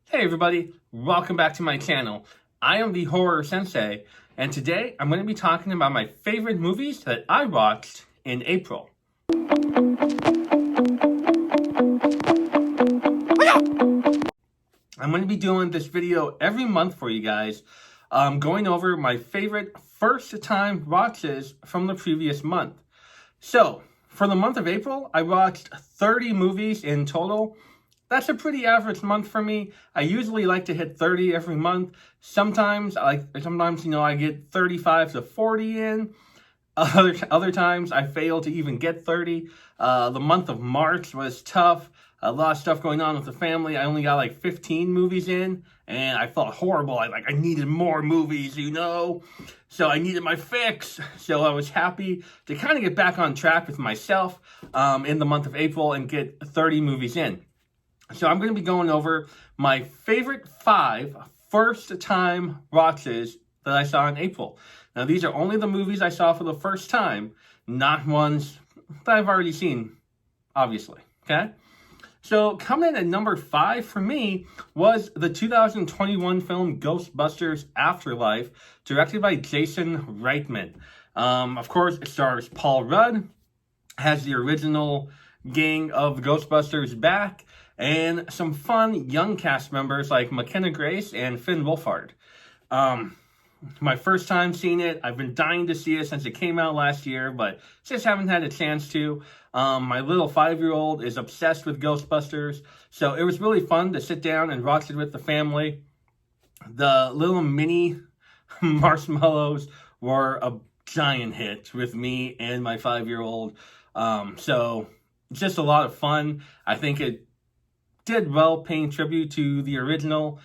Hey everybody, welcome back to my channel. I am the Horror Sensei, and today I'm going to be talking about my favorite movies that I watched in April. I'm going to be doing this video every month for you guys, going over my favorite first-time watches from the previous month. So, for the month of April, I watched 30 movies in total. That's a pretty average month for me. I usually like to hit 30 every month. Sometimes I get 35 to 40 in. Other times I fail to even get 30. The month of March was tough. A lot of stuff going on with the family. I only got like 15 movies in, and I felt horrible. I needed more movies, So I needed my fix. So I was happy to kind of get back on track with myself in the month of April and get 30 movies in. So I'm going to be going over my favorite 5 first-time watches that I saw in April. Now, these are only the movies I saw for the first time, not ones that I've already seen, obviously, okay? So coming in at number 5 for me was the 2021 film Ghostbusters Afterlife, directed by Jason Reitman. Of course, it stars Paul Rudd, has the original gang of Ghostbusters back, and some fun young cast members like McKenna Grace and Finn Wolfhard. My first time seeing it. I've been dying to see it since it came out last year, but just haven't had a chance to. My little 5-year-old is obsessed with Ghostbusters, so it was really fun to sit down and watch it with the family. The little mini marshmallows were a giant hit with me and my 5-year-old. So just a lot of fun. I think it did well paying tribute to the original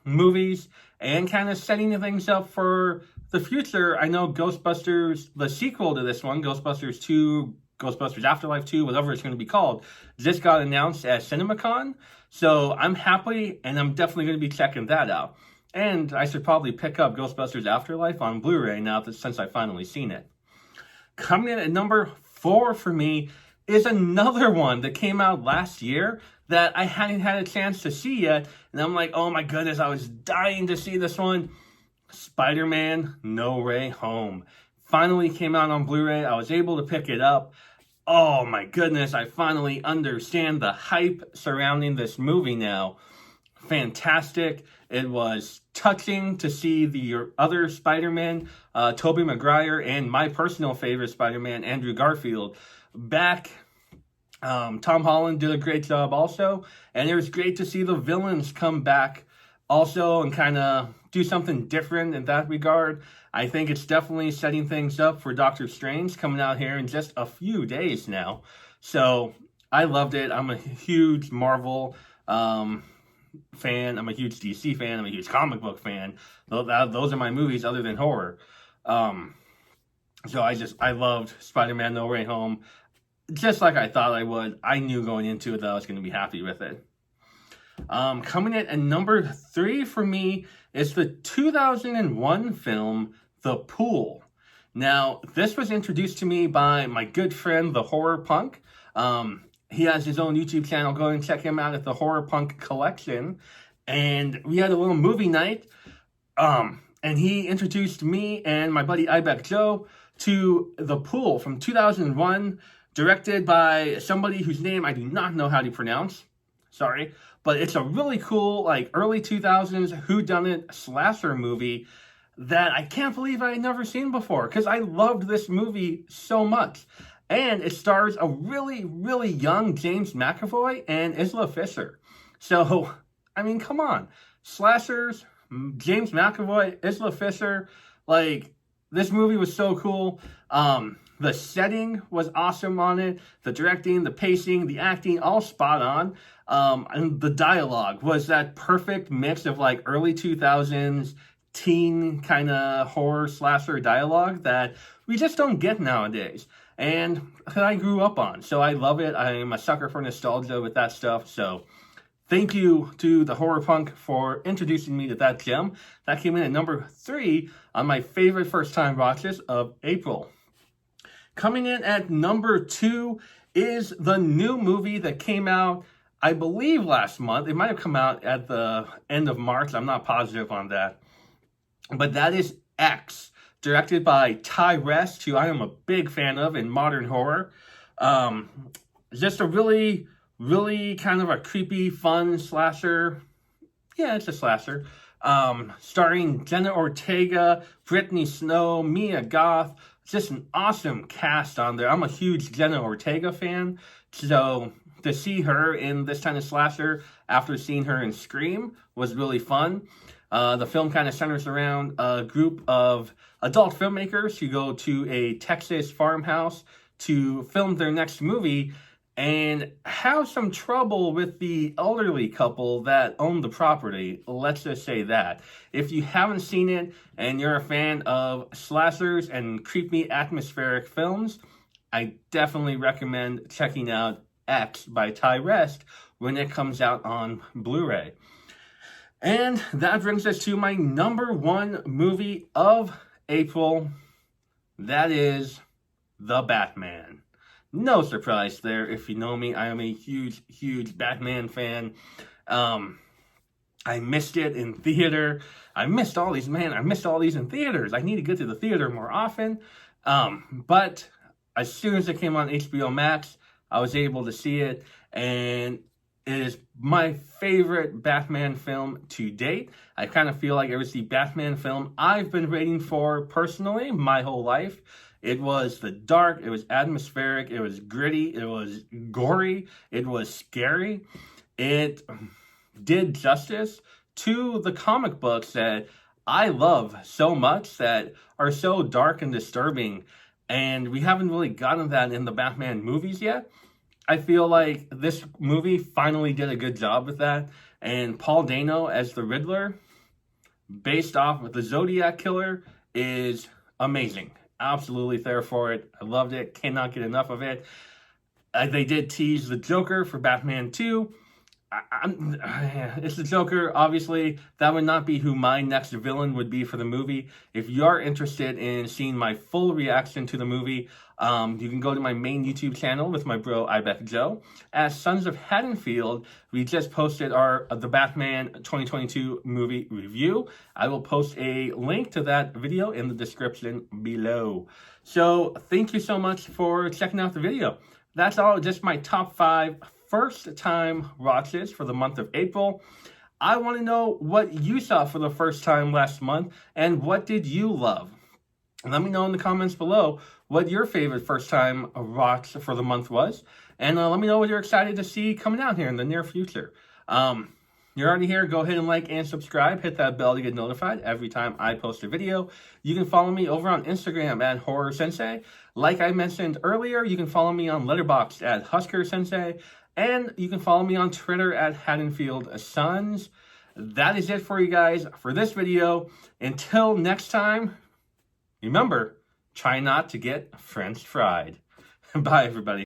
movies and kind of setting things up for the future. I know Ghostbusters, the sequel to this one, Ghostbusters 2, Ghostbusters Afterlife 2, whatever it's going to be called, just got announced at CinemaCon. So I'm happy, and I'm definitely going to be checking that out. And I should probably pick up Ghostbusters Afterlife on Blu-ray now since I've finally seen it. Coming in at number 4 for me is another one that came out last year that I hadn't had a chance to see yet. And I'm like, oh my goodness, I was dying to see this one. Spider-Man No Way Home. Finally came out on Blu-ray. I was able to pick it up. Oh my goodness, I finally understand the hype surrounding this movie now. Fantastic. It was touching to see the other Spider-Man, Tobey Maguire, and my personal favorite Spider-Man, Andrew Garfield, back. Tom Holland did a great job also, and it was great to see the villains come back also and kind of do something different in that regard. I think it's definitely setting things up for Doctor Strange coming out here in just a few days now. So I loved it. I'm a huge Marvel fan. I'm a huge DC fan. I'm a huge comic book fan. Those are my movies other than horror. So I loved Spider-Man No Way Home. Just like I thought I would. I knew going into it that I was going to be happy with it. Coming in at number 3 for me is the 2001 film The Pool. Now, this was introduced to me by my good friend, the HORRORPUNK. He has his own YouTube channel. Go and check him out at the HORRORPUNK Collection. And we had a little movie night. And he introduced me and my buddy Ibeck Joe to The Pool from 2001. Directed by somebody whose name I do not know how to pronounce. Sorry. But it's a really cool, early 2000s whodunit slasher movie that I can't believe I had never seen before. Because I loved this movie so much. And it stars a really, really young James McAvoy and Isla Fisher. So, I mean, come on. Slashers, James McAvoy, Isla Fisher. This movie was so cool. The setting was awesome on it. The directing, the pacing, the acting, all spot on. And the dialogue was that perfect mix of early 2000s teen kind of horror slasher dialogue that we just don't get nowadays. And that I grew up on. So I love it. I am a sucker for nostalgia with that stuff. So thank you to the HORRORPUNK for introducing me to that gem. That came in at number 3 on my favorite first-time watches of April. Coming in at number 2 is the new movie that came out I believe last month. It might have come out at the end of March. I'm not positive on that. But that is X, directed by Ty West, who I am a big fan of in modern horror. Just a really, really kind of a creepy, fun slasher. Yeah, it's a slasher. Starring Jenna Ortega, Brittany Snow, Mia Goth. Just an awesome cast on there. I'm a huge Jenna Ortega fan, so to see her in this kind of slasher after seeing her in Scream was really fun. The film kind of centers around a group of adult filmmakers who go to a Texas farmhouse to film their next movie and have some trouble with the elderly couple that own the property. Let's just say that. If you haven't seen it and you're a fan of slashers and creepy atmospheric films, I definitely recommend checking out X by Ty West when it comes out on Blu-ray. And that brings us to my number one movie of April. That is The Batman. No surprise there. If you know me, I am a huge, huge Batman fan. I missed it in theater. I missed all these in theaters. I need to get to the theater more often. But as soon as it came on HBO Max, I was able to see it, and it is my favorite Batman film to date. I kind of feel like it was the Batman film I've been waiting for personally my whole life. It was dark, it was atmospheric, it was gritty, it was gory, it was scary. It did justice to the comic books that I love so much, that are so dark and disturbing, and we haven't really gotten that in the Batman movies yet. I feel like this movie finally did a good job with that, and Paul Dano as the Riddler, based off of the Zodiac Killer, is amazing. Absolutely there for it. I loved it. Cannot get enough of it. They did tease the Joker for Batman 2. It's the Joker. Obviously, that would not be who my next villain would be for the movie. If you are interested in seeing my full reaction to the movie, you can go to my main YouTube channel with my bro Ibeck Joe. As Sons of Haddonfield, we just posted the Batman 2022 movie review. I will post a link to that video in the description below. So thank you so much for checking out the video. That's all, just my top 5 first-time watches for the month of April. I want to know what you saw for the first time last month, and what did you love? Let me know in the comments below what your favorite first-time watch for the month was, and let me know what you're excited to see coming out here in the near future. You're already here, go ahead and like and subscribe. Hit that bell to get notified every time I post a video. You can follow me over on Instagram at Horror Sensei. Like I mentioned earlier, you can follow me on Letterboxd at Husker Sensei. And you can follow me on Twitter at Haddonfield Sons. That is it for you guys for this video. Until next time, remember, try not to get French fried. Bye, everybody.